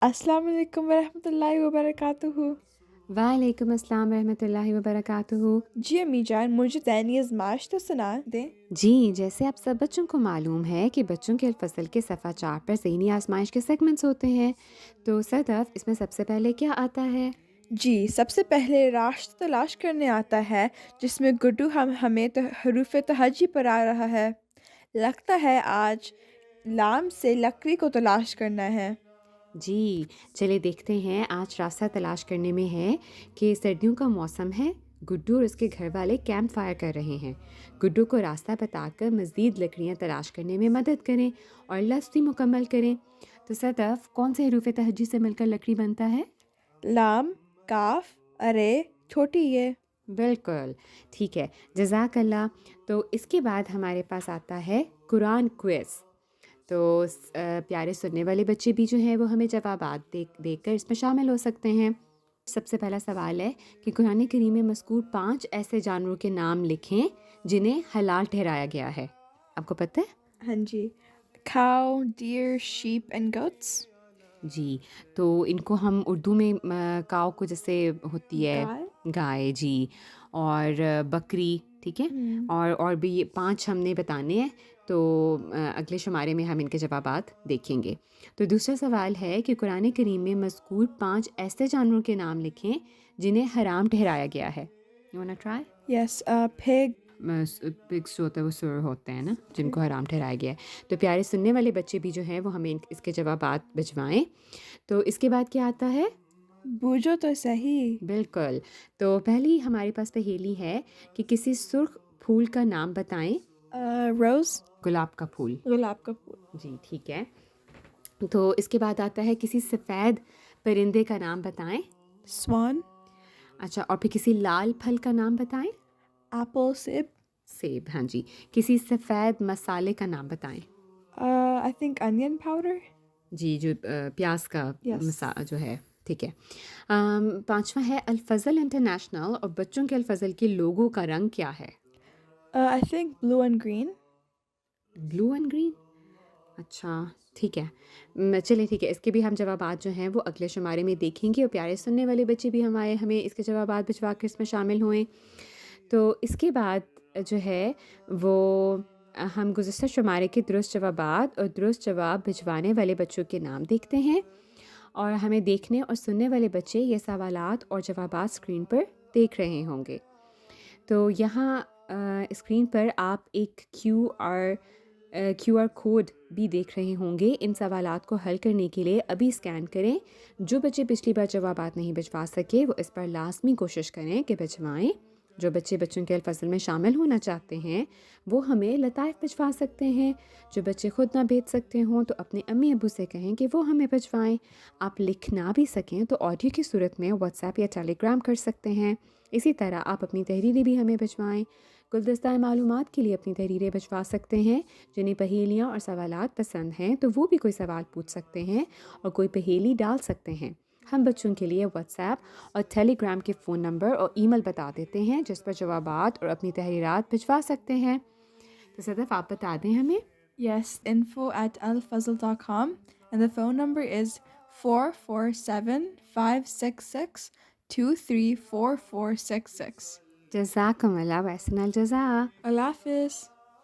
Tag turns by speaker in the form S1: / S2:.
S1: السلام علیکم ورحمۃ اللہ وبرکاتہ۔
S2: وعلیکم السلام ورحمۃ اللہ وبرکاتہ۔
S1: جی امی جان، مجھے ذہنی آزمائش تو سنا دیں۔
S2: جی، جیسے آپ سب بچوں کو معلوم ہے کہ بچوں کے الفصل کے صفحہ 4 پر ذہنی آزمائش کے سیگمنٹس ہوتے ہیں، تو صدف اس میں سب سے پہلے کیا آتا ہے؟
S1: جی، سب سے پہلے راستہ تلاش کرنے آتا ہے، جس میں گڈو ہمیں حروف تہجی پر آ رہا ہے۔ لگتا ہے آج لام سے لکڑی کو تلاش کرنا ہے۔
S2: جی، چلے دیکھتے ہیں آج راستہ تلاش کرنے میں ہے کہ سردیوں کا موسم ہے، گڈو اور اس کے گھر والے کیمپ فائر کر رہے ہیں۔ گڈو کو راستہ بتا کر مزید لکڑیاں تلاش کرنے میں مدد کریں اور لستی مکمل کریں۔ تو صدف کون سے حروف تہجی سے مل کر لکڑی بنتا ہے؟
S1: لام، کاف، ارے، چھوٹی یہ۔
S2: بالکل ٹھیک ہے، جزاک اللہ۔ تو اس کے بعد ہمارے پاس آتا ہے قرآن کوئز۔ تو پیارے سننے والے بچے بھی جو ہیں وہ ہمیں جوابات دیکھ کر اس میں شامل ہو سکتے ہیں۔ سب سے پہلا سوال ہے کہ قرآن کریم میں مذکور 5 ایسے جانوروں کے نام لکھیں جنہیں حلال ٹھہرایا گیا ہے۔ آپ کو پتہ ہے؟
S1: ہاں جی، کھاؤ، ڈیئر، شیپ اینڈ گوٹس۔
S2: جی، تو ان کو ہم اردو میں کاؤ کو جیسے ہوتی ہے
S1: گائے۔
S2: گائے، جی، اور بکری، ٹھیک ہے، اور بھی یہ 5 ہم نے بتانے ہیں، تو اگلے شمارے میں ہم ان کے جوابات دیکھیں گے۔ تو دوسرا سوال ہے کہ قرآن کریم میں مذکور 5 ایسے جانوروں کے نام لکھیں جنہیں حرام ٹھہرایا گیا ہے۔ You wanna try؟
S1: یس، پگ۔
S2: پگس جو ہوتا ہے وہ سور ہوتے ہیں نا، جن کو حرام ٹھہرایا گیا ہے۔ تو پیارے سننے والے بچے بھی جو ہیں وہ ہمیں اس کے جوابات بھجوائیں۔ تو اس کے بعد کیا آتا ہے؟
S1: بوجھو تو صحیح۔
S2: بالکل، تو پہلی ہمارے پاس پہیلی ہے کہ کسی سرخ پھول کا نام بتائیں۔
S1: روز،
S2: گلاب کا پھول۔
S1: گلاب کا پھول۔
S2: جی ٹھیک ہے، تو اس کے بعد آتا ہے کسی سفید پرندے کا نام بتائیں۔
S1: سوان،
S2: اچھا، اور پھر کسی لال پھل کا نام بتائیں۔
S1: ایپل، سیب۔
S2: سیب، ہاں جی۔ کسی سفید مسالے کا نام بتائیں۔
S1: I think onion powder.
S2: جی، جو پیاز کا
S1: یس۔
S2: جو ہے، ٹھیک ہے۔ 5واں ہے الفضل انٹرنیشنل اور بچوں کے الفضل کے لوگو کا رنگ کیا ہے؟
S1: I think blue and green.
S2: Blue and green, اچھا ٹھیک ہے، چلیں ٹھیک ہے، اس کے بھی ہم جوابات جو ہیں وہ اگلے شمارے میں دیکھیں گے، اور پیارے سننے والے بچے بھی ہمیں اس کے جوابات بھجوا کر اس میں شامل ہوئیں۔ تو اس کے بعد جو ہے وہ ہم گزشتہ شمارے کے درست جوابات اور درست جواب بھجوانے والے بچوں کے نام دیکھتے ہیں، اور ہمیں دیکھنے اور سننے والے بچے یہ سوالات اور جوابات اسکرین پر دیکھ رہے ہوں گے۔ تو یہاں اسکرین پر آپ ایک کیو آر کوڈ بھی دیکھ رہے ہوں گے۔ ان سوالات کو حل کرنے کے لیے ابھی اسکین کریں۔ جو بچے پچھلی بار جوابات نہیں بھجوا سکے وہ اس پر لازمی کوشش کریں کہ بھجوائیں۔ جو بچے بچوں کے الفصل میں شامل ہونا چاہتے ہیں وہ ہمیں لطائف بھجوا سکتے ہیں۔ جو بچے خود نہ بھیج سکتے ہوں تو اپنے امی ابو سے کہیں کہ وہ ہمیں بھجوائیں۔ آپ لکھ نہ بھی سکیں تو آڈیو کی صورت میں واٹس ایپ یا ٹیلی گرام کر سکتے ہیں۔ اسی طرح آپ اپنی تحریریں بھی ہمیں بھجوائیں۔ گلدستہ معلومات کے لیے اپنی تحریریں بھجوا سکتے ہیں۔ جنہیں پہیلیاں اور سوالات پسند ہیں تو وہ بھی کوئی سوال پوچھ سکتے ہیں اور کوئی پہیلی ڈال سکتے ہیں۔ ہم بچوں کے لیے واٹس ایپ اور ٹیلی گرام کے فون نمبر اور ای میل بتا دیتے ہیں جس پر جوابات اور اپنی تحریرات بھجوا سکتے ہیں۔ تو صدف آپ بتا دیں ہمیں۔
S1: Yes, info@alfazl.com, and the phone number is 447-566-23446.
S2: جزاکم اللہ و احسن الجزا۔
S1: اللہ حافظ۔